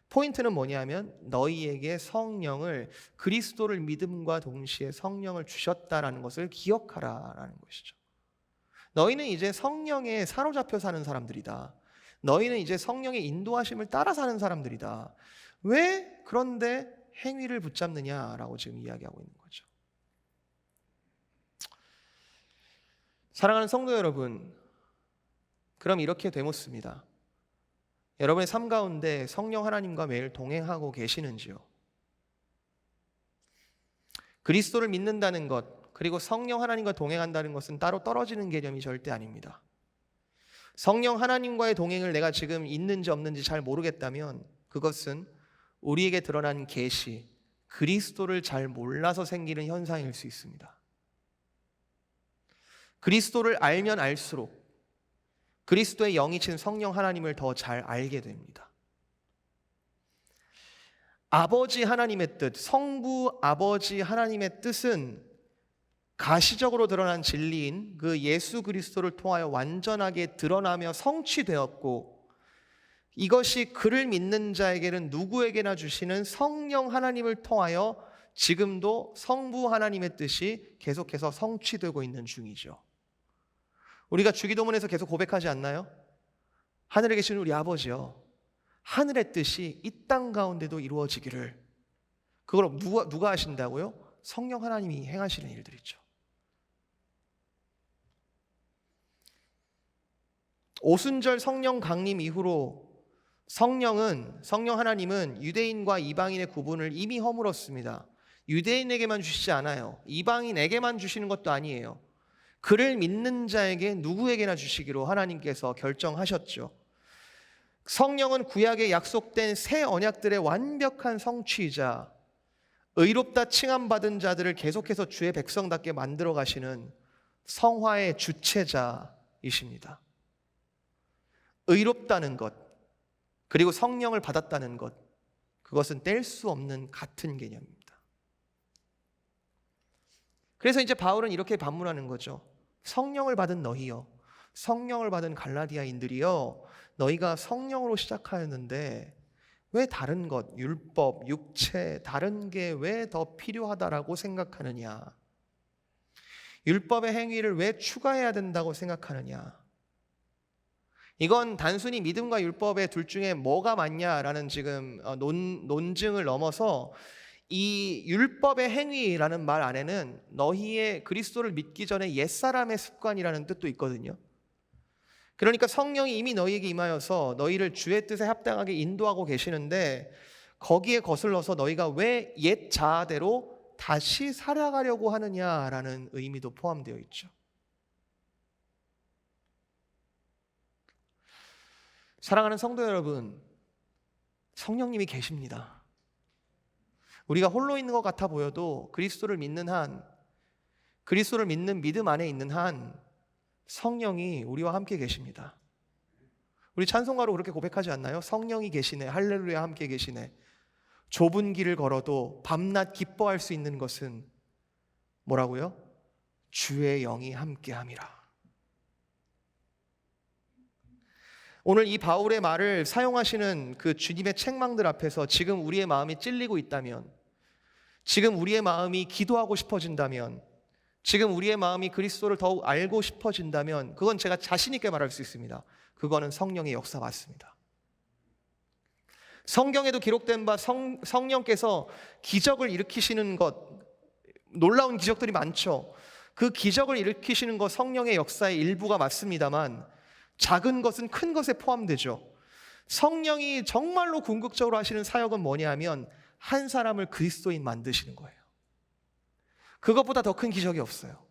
포인트는 뭐냐면 너희에게 성령을, 그리스도를 믿음과 동시에 성령을 주셨다라는 것을 기억하라라는 것이죠. 너희는 이제 성령에 사로잡혀 사는 사람들이다. 너희는 이제 성령의 인도하심을 따라 사는 사람들이다. 왜 그런데 행위를 붙잡느냐라고 지금 이야기하고 있는 거죠. 사랑하는 성도 여러분, 그럼 이렇게 되묻습니다. 여러분의 삶 가운데 성령 하나님과 매일 동행하고 계시는지요? 그리스도를 믿는다는 것, 그리고 성령 하나님과 동행한다는 것은 따로 떨어지는 개념이 절대 아닙니다. 성령 하나님과의 동행을 내가 지금 있는지 없는지 잘 모르겠다면 그것은 우리에게 드러난 계시, 그리스도를 잘 몰라서 생기는 현상일 수 있습니다. 그리스도를 알면 알수록 그리스도의 영이신 성령 하나님을 더 잘 알게 됩니다. 아버지 하나님의 뜻, 성부 아버지 하나님의 뜻은 가시적으로 드러난 진리인 그 예수 그리스도를 통하여 완전하게 드러나며 성취되었고, 이것이 그를 믿는 자에게는 누구에게나 주시는 성령 하나님을 통하여 지금도 성부 하나님의 뜻이 계속해서 성취되고 있는 중이죠. 우리가 주기도문에서 계속 고백하지 않나요? 하늘에 계신 우리 아버지여, 하늘의 뜻이 이 땅 가운데도 이루어지기를. 그걸 누가 하신다고요? 성령 하나님이 행하시는 일들이죠. 오순절 성령 강림 이후로 성령 하나님은 유대인과 이방인의 구분을 이미 허물었습니다. 유대인에게만 주시지 않아요. 이방인에게만 주시는 것도 아니에요. 그를 믿는 자에게 누구에게나 주시기로 하나님께서 결정하셨죠. 성령은 구약에 약속된 새 언약들의 완벽한 성취이자 의롭다 칭함받은 자들을 계속해서 주의 백성답게 만들어 가시는 성화의 주체자이십니다. 의롭다는 것, 그리고 성령을 받았다는 것, 그것은 뗄 수 없는 같은 개념입니다. 그래서 이제 바울은 이렇게 반문하는 거죠. 성령을 받은 너희여, 성령을 받은 갈라디아인들이여, 너희가 성령으로 시작하였는데 왜 다른 것, 율법, 육체, 다른 게 왜 더 필요하다라고 생각하느냐? 율법의 행위를 왜 추가해야 된다고 생각하느냐? 이건 단순히 믿음과 율법의 둘 중에 뭐가 맞냐라는 지금 논증을 넘어서 이 율법의 행위라는 말 안에는 너희의 그리스도를 믿기 전에 옛사람의 습관이라는 뜻도 있거든요. 그러니까 성령이 이미 너희에게 임하여서 너희를 주의 뜻에 합당하게 인도하고 계시는데 거기에 거슬러서 너희가 왜 옛 자아대로 다시 살아가려고 하느냐라는 의미도 포함되어 있죠. 사랑하는 성도 여러분, 성령님이 계십니다. 우리가 홀로 있는 것 같아 보여도 그리스도를 믿는 한, 그리스도를 믿는 믿음 안에 있는 한 성령이 우리와 함께 계십니다. 우리 찬송가로 그렇게 고백하지 않나요? 성령이 계시네, 할렐루야 함께 계시네. 좁은 길을 걸어도 밤낮 기뻐할 수 있는 것은 뭐라고요? 주의 영이 함께함이라. 오늘 이 바울의 말을 사용하시는 그 주님의 책망들 앞에서 지금 우리의 마음이 찔리고 있다면, 지금 우리의 마음이 기도하고 싶어진다면, 지금 우리의 마음이 그리스도를 더욱 알고 싶어진다면, 그건 제가 자신 있게 말할 수 있습니다. 그거는 성령의 역사 맞습니다. 성경에도 기록된 바 성령께서 기적을 일으키시는 것, 놀라운 기적들이 많죠. 그 기적을 일으키시는 것 성령의 역사의 일부가 맞습니다만 작은 것은 큰 것에 포함되죠. 성령이 정말로 궁극적으로 하시는 사역은 뭐냐 하면 한 사람을 그리스도인 만드시는 거예요. 그것보다 더 큰 기적이 없어요.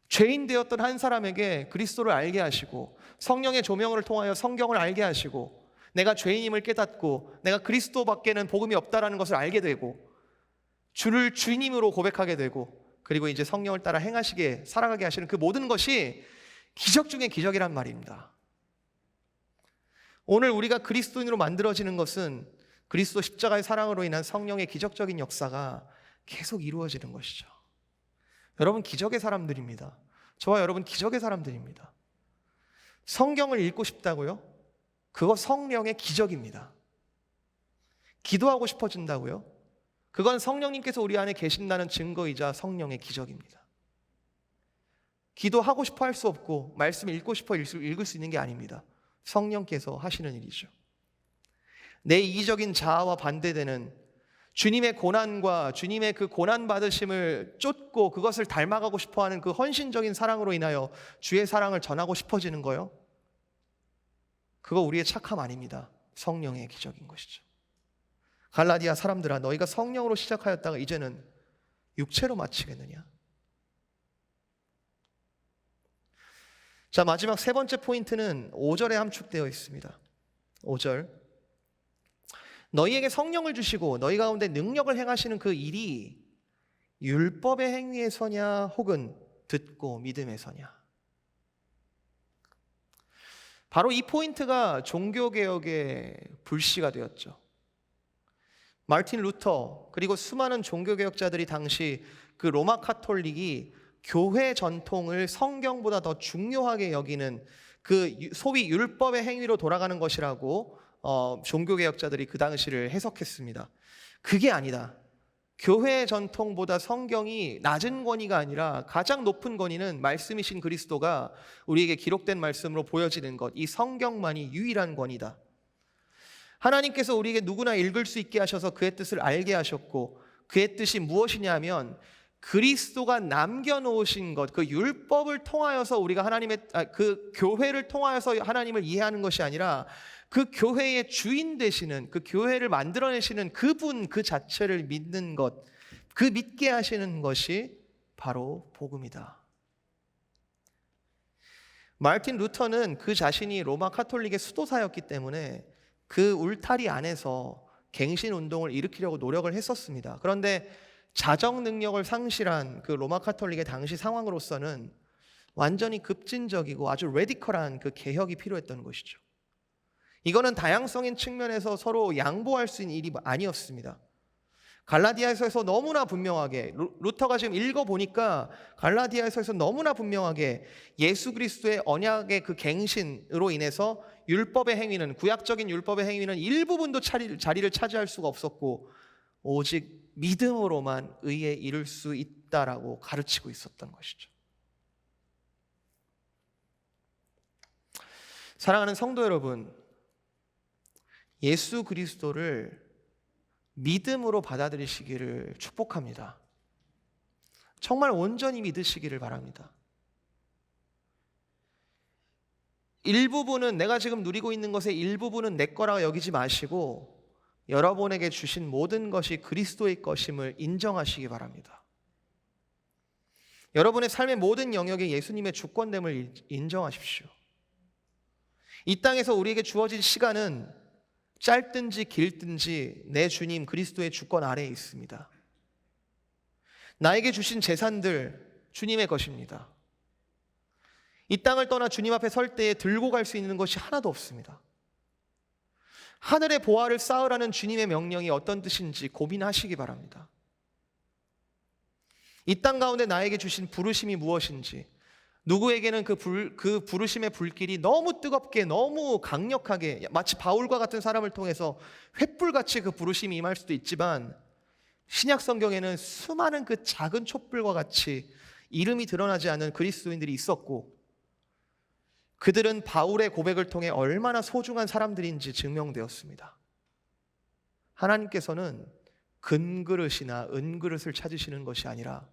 죄인 되었던 한 사람에게 그리스도를 알게 하시고 성령의 조명을 통하여 성경을 알게 하시고 내가 죄인임을 깨닫고 내가 그리스도밖에는 복음이 없다라는 것을 알게 되고 주를 주님으로 고백하게 되고 그리고 이제 성령을 따라 행하시게 살아가게 하시는 그 모든 것이 기적 중에 기적이란 말입니다. 오늘 우리가 그리스도인으로 만들어지는 것은 그리스도 십자가의 사랑으로 인한 성령의 기적적인 역사가 계속 이루어지는 것이죠. 여러분 기적의 사람들입니다. 저와 여러분 기적의 사람들입니다. 성경을 읽고 싶다고요? 그거 성령의 기적입니다. 기도하고 싶어진다고요? 그건 성령님께서 우리 안에 계신다는 증거이자 성령의 기적입니다. 기도하고 싶어 할 수 없고 말씀 읽고 싶어 읽을 수 있는 게 아닙니다. 성령께서 하시는 일이죠. 내 이기적인 자아와 반대되는 주님의 고난과 주님의 그 고난 받으심을 쫓고 그것을 닮아가고 싶어하는 그 헌신적인 사랑으로 인하여 주의 사랑을 전하고 싶어지는 거요. 그거 우리의 착함 아닙니다. 성령의 기적인 것이죠. 갈라디아 사람들아, 너희가 성령으로 시작하였다가 이제는 육체로 마치겠느냐? 자, 마지막 세 번째 포인트는 5절에 함축되어 있습니다. 5절. 너희에게 성령을 주시고 너희 가운데 능력을 행하시는 그 일이 율법의 행위에서냐 혹은 듣고 믿음에서냐. 바로 이 포인트가 종교개혁의 불씨가 되었죠. 마르틴 루터 그리고 수많은 종교개혁자들이 당시 그 로마 카톨릭이 교회 전통을 성경보다 더 중요하게 여기는 그 소위 율법의 행위로 돌아가는 것이라고 종교개혁자들이 그 당시를 해석했습니다. 그게 아니다. 교회의 전통보다 성경이 낮은 권위가 아니라 가장 높은 권위는 말씀이신 그리스도가 우리에게 기록된 말씀으로 보여지는 것, 이 성경만이 유일한 권위다. 하나님께서 우리에게 누구나 읽을 수 있게 하셔서 그의 뜻을 알게 하셨고, 그의 뜻이 무엇이냐 하면 그리스도가 남겨놓으신 것, 그 율법을 통하여서 우리가 그 교회를 통하여서 하나님을 이해하는 것이 아니라 그 교회의 주인 되시는, 그 교회를 만들어내시는 그분 그 자체를 믿는 것, 그 믿게 하시는 것이 바로 복음이다. 마르틴 루터는 그 자신이 로마 카톨릭의 수도사였기 때문에 그 울타리 안에서 갱신 운동을 일으키려고 노력을 했었습니다. 그런데 자정 능력을 상실한 그 로마 카톨릭의 당시 상황으로서는 완전히 급진적이고 아주 레디컬한 그 개혁이 필요했던 것이죠. 이거는 다양성인 측면에서 서로 양보할 수 있는 일이 아니었습니다. 갈라디아서에서 너무나 분명하게, 루터가 지금 읽어보니까 갈라디아서에서 너무나 분명하게 예수 그리스도의 언약의 그 갱신으로 인해서 율법의 행위는, 구약적인 율법의 행위는 일부분도 자리를 차지할 수가 없었고 오직 믿음으로만 의에 이를 수 있다라고 가르치고 있었던 것이죠. 사랑하는 성도 여러분, 예수 그리스도를 믿음으로 받아들이시기를 축복합니다. 정말 온전히 믿으시기를 바랍니다. 일부분은, 내가 지금 누리고 있는 것의 일부분은 내 거라 여기지 마시고 여러분에게 주신 모든 것이 그리스도의 것임을 인정하시기 바랍니다. 여러분의 삶의 모든 영역에 예수님의 주권됨을 인정하십시오. 이 땅에서 우리에게 주어진 시간은 짧든지 길든지 내 주님 그리스도의 주권 아래에 있습니다. 나에게 주신 재산들 주님의 것입니다. 이 땅을 떠나 주님 앞에 설 때에 들고 갈 수 있는 것이 하나도 없습니다. 하늘의 보화를 쌓으라는 주님의 명령이 어떤 뜻인지 고민하시기 바랍니다. 이 땅 가운데 나에게 주신 부르심이 무엇인지, 누구에게는 그 부르심의 불길이 너무 뜨겁게, 너무 강력하게, 마치 바울과 같은 사람을 통해서 횃불같이 그 부르심이 임할 수도 있지만, 신약 성경에는 수많은 그 작은 촛불과 같이 이름이 드러나지 않은 그리스도인들이 있었고, 그들은 바울의 고백을 통해 얼마나 소중한 사람들인지 증명되었습니다. 하나님께서는 금그릇이나 은그릇을 찾으시는 것이 아니라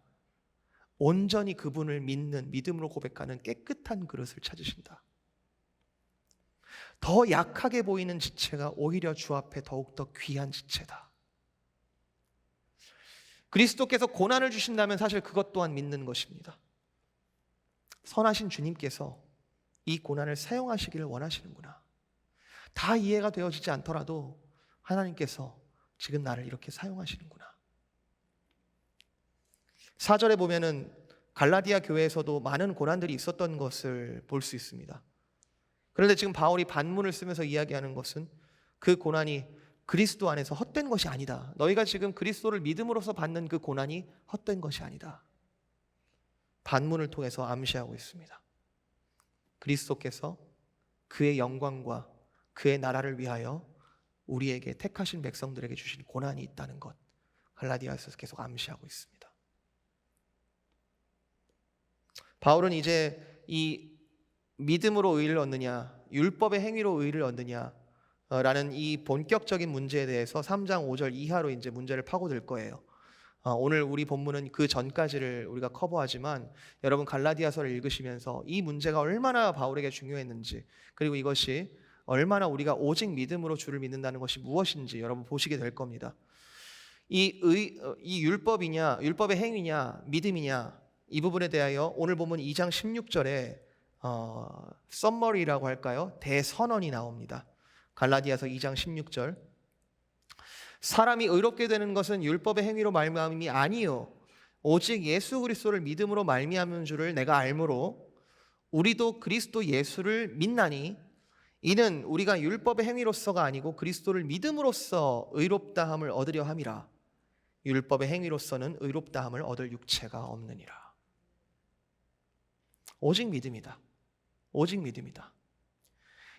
온전히 그분을 믿는, 믿음으로 고백하는 깨끗한 그릇을 찾으신다. 더 약하게 보이는 지체가 오히려 주 앞에 더욱더 귀한 지체다. 그리스도께서 고난을 주신다면 사실 그것 또한 믿는 것입니다. 선하신 주님께서 이 고난을 사용하시기를 원하시는구나. 다 이해가 되어지지 않더라도 하나님께서 지금 나를 이렇게 사용하시는구나. 4절에 보면은 갈라디아 교회에서도 많은 고난들이 있었던 것을 볼 수 있습니다. 그런데 지금 바울이 반문을 쓰면서 이야기하는 것은 그 고난이 그리스도 안에서 헛된 것이 아니다. 너희가 지금 그리스도를 믿음으로써 받는 그 고난이 헛된 것이 아니다. 반문을 통해서 암시하고 있습니다. 그리스도께서 그의 영광과 그의 나라를 위하여 우리에게 택하신 백성들에게 주신 고난이 있다는 것, 갈라디아에서 계속 암시하고 있습니다. 바울은 이제 이 믿음으로 의를 얻느냐, 율법의 행위로 의를 얻느냐 라는 이 본격적인 문제에 대해서 3장 5절 이하로 이제 문제를 파고들 거예요. 오늘 우리 본문은 그 전까지를 우리가 커버하지만 여러분 갈라디아서를 읽으시면서 이 문제가 얼마나 바울에게 중요했는지, 그리고 이것이 얼마나 우리가 오직 믿음으로 주를 믿는다는 것이 무엇인지 여러분 보시게 될 겁니다. 이 율법이냐, 율법의 행위냐, 믿음이냐, 이 부분에 대하여 오늘 본문 2장 16절에 썸머리라고 할까요? 대선언이 나옵니다. 갈라디아서 2장 16절. 사람이 의롭게 되는 것은 율법의 행위로 말미암음이 아니요 오직 예수 그리스도를 믿음으로 말미암은 줄을 내가 알므로 우리도 그리스도 예수를 믿나니 이는 우리가 율법의 행위로서가 아니고 그리스도를 믿음으로써 의롭다함을 얻으려 함이라. 율법의 행위로서는 의롭다함을 얻을 육체가 없느니라. 오직 믿음이다. 오직 믿음이다.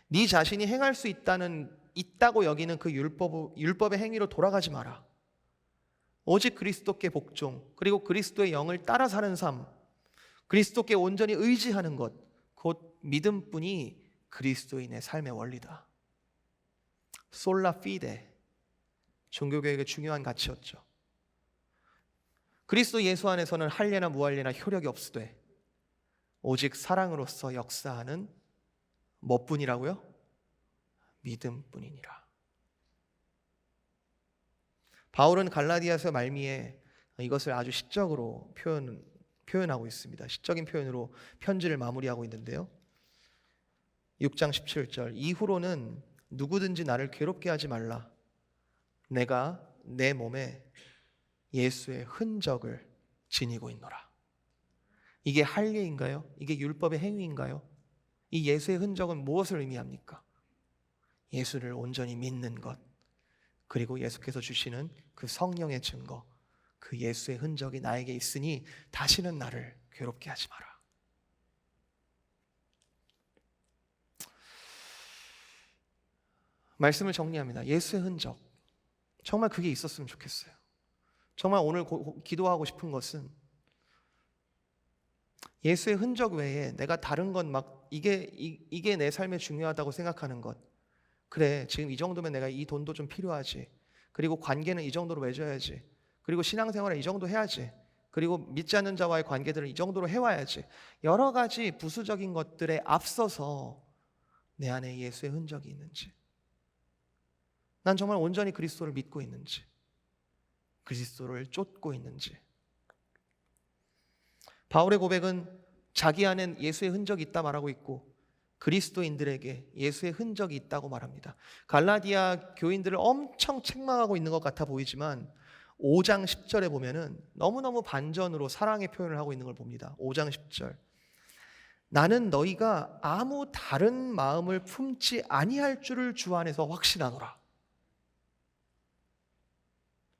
네 자신이 행할 수 있다고 여기는 그 율법의 행위로 돌아가지 마라. 오직 그리스도께 복종, 그리고 그리스도의 영을 따라 사는 삶, 그리스도께 온전히 의지하는 것, 곧 믿음뿐이 그리스도인의 삶의 원리다. 솔라 피데, 종교개혁의 중요한 가치였죠. 그리스도 예수 안에서는 할례나 무할례나 효력이 없으되 오직 사랑으로서 역사하는 뭐뿐이라고요? 믿음뿐이니라. 바울은 갈라디아서 말미에 이것을 아주 시적으로 표현하고 있습니다. 시적인 표현으로 편지를 마무리하고 있는데요. 6장 17절 이후로는 누구든지 나를 괴롭게 하지 말라. 내가 내 몸에 예수의 흔적을 지니고 있노라. 이게 할례인가요? 이게 율법의 행위인가요? 이 예수의 흔적은 무엇을 의미합니까? 예수를 온전히 믿는 것, 그리고 예수께서 주시는 그 성령의 증거, 그 예수의 흔적이 나에게 있으니 다시는 나를 괴롭게 하지 마라. 말씀을 정리합니다. 예수의 흔적, 정말 그게 있었으면 좋겠어요. 정말 오늘 기도하고 싶은 것은 예수의 흔적 외에 내가 다른 것 막 이게 내 삶에 중요하다고 생각하는 것, 그래 지금 이 정도면 내가 이 돈도 좀 필요하지, 그리고 관계는 이 정도로 맺어야지, 그리고 신앙생활을 이 정도 해야지, 그리고 믿지 않는 자와의 관계들을 이 정도로 해와야지, 여러 가지 부수적인 것들에 앞서서 내 안에 예수의 흔적이 있는지, 난 정말 온전히 그리스도를 믿고 있는지, 그리스도를 쫓고 있는지. 바울의 고백은 자기 안엔 예수의 흔적이 있다 말하고 있고 그리스도인들에게 예수의 흔적이 있다고 말합니다. 갈라디아 교인들을 엄청 책망하고 있는 것 같아 보이지만 5장 10절에 보면은 너무너무 반전으로 사랑의 표현을 하고 있는 걸 봅니다. 5장 10절 나는 너희가 아무 다른 마음을 품지 아니할 줄을 주 안에서 확신하노라.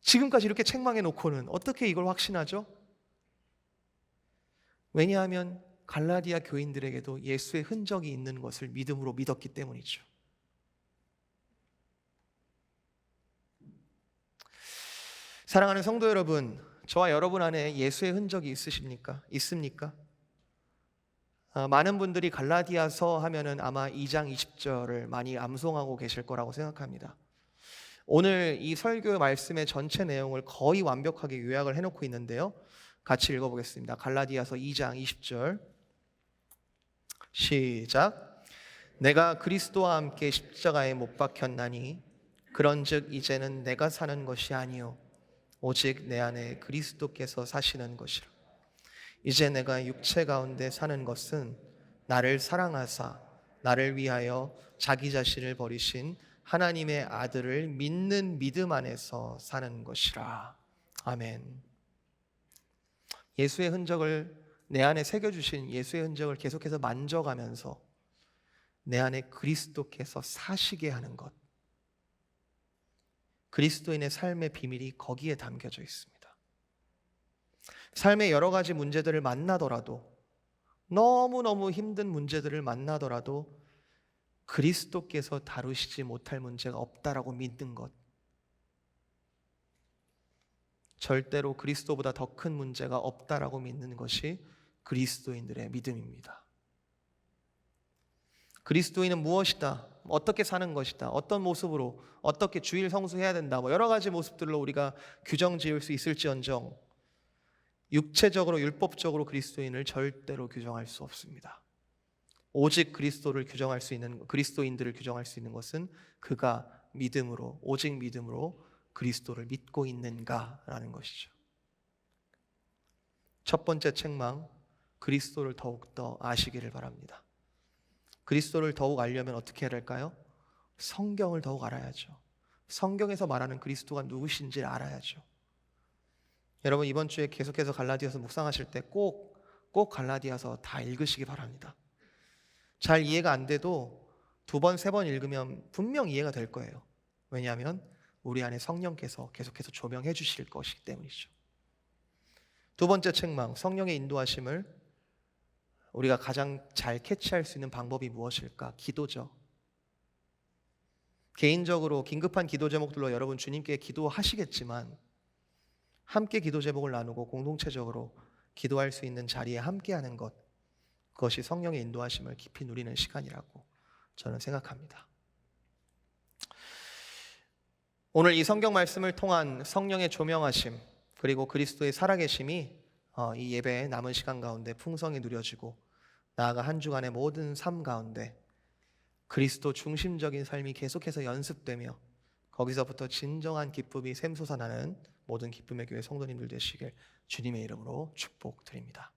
지금까지 이렇게 책망해 놓고는 어떻게 이걸 확신하죠? 왜냐하면 갈라디아 교인들에게도 예수의 흔적이 있는 것을 믿음으로 믿었기 때문이죠. 사랑하는 성도 여러분, 저와 여러분 안에 예수의 흔적이 있습니까? 많은 분들이 갈라디아서 하면은 아마 2장 20절을 많이 암송하고 계실 거라고 생각합니다. 오늘 이 설교 말씀의 전체 내용을 거의 완벽하게 요약을 해놓고 있는데요. 같이 읽어보겠습니다. 갈라디아서 2장 20절 시작. 내가 그리스도와 함께 십자가에 못 박혔나니 그런즉 이제는 내가 사는 것이 아니요 오직 내 안에 그리스도께서 사시는 것이라. 이제 내가 육체 가운데 사는 것은 나를 사랑하사 나를 위하여 자기 자신을 버리신 하나님의 아들을 믿는 믿음 안에서 사는 것이라. 아멘. 예수의 흔적을 내 안에 새겨주신 예수의 흔적을 계속해서 만져가면서 내 안에 그리스도께서 사시게 하는 것, 그리스도인의 삶의 비밀이 거기에 담겨져 있습니다. 삶의 여러 가지 문제들을 만나더라도, 너무너무 힘든 문제들을 만나더라도 그리스도께서 다루시지 못할 문제가 없다라고 믿는 것, 절대로 그리스도보다 더 큰 문제가 없다라고 믿는 것이 그리스도인들의 믿음입니다. 그리스도인은 무엇이다, 어떻게 사는 것이다, 어떤 모습으로 어떻게 주일 성수해야 된다, 여러 가지 모습들로 우리가 규정 지을 수 있을지언정 육체적으로 율법적으로 그리스도인을 절대로 규정할 수 없습니다. 오직 그리스도를 규정할 수 있는, 그리스도인들을 규정할 수 있는 것은 그가 믿음으로, 오직 믿음으로 그리스도를 믿고 있는가라는 것이죠. 첫 번째 책망, 그리스도를 더욱더 아시기를 바랍니다. 그리스도를 더욱 알려면 어떻게 해야 할까요? 성경을 더욱 알아야죠. 성경에서 말하는 그리스도가 누구신지를 알아야죠. 여러분, 이번 주에 계속해서 갈라디아서 묵상하실 때 꼭 갈라디아서 다 읽으시기 바랍니다. 잘 이해가 안 돼도 2번, 3번 읽으면 분명 이해가 될 거예요. 왜냐하면 우리 안에 성령께서 계속해서 조명해 주실 것이기 때문이죠. 두 번째 책망, 성령의 인도하심을 우리가 가장 잘 캐치할 수 있는 방법이 무엇일까? 기도죠. 개인적으로 긴급한 기도 제목들로 여러분 주님께 기도하시겠지만 함께 기도 제목을 나누고 공동체적으로 기도할 수 있는 자리에 함께하는 것, 그것이 성령의 인도하심을 깊이 누리는 시간이라고 저는 생각합니다. 오늘 이 성경 말씀을 통한 성령의 조명하심 그리고 그리스도의 살아계심이 이 예배의 남은 시간 가운데 풍성히 누려지고 나아가 한 주간의 모든 삶 가운데 그리스도 중심적인 삶이 계속해서 연습되며 거기서부터 진정한 기쁨이 샘솟아나는 모든 기쁨의 교회 성도님들 되시길 주님의 이름으로 축복드립니다.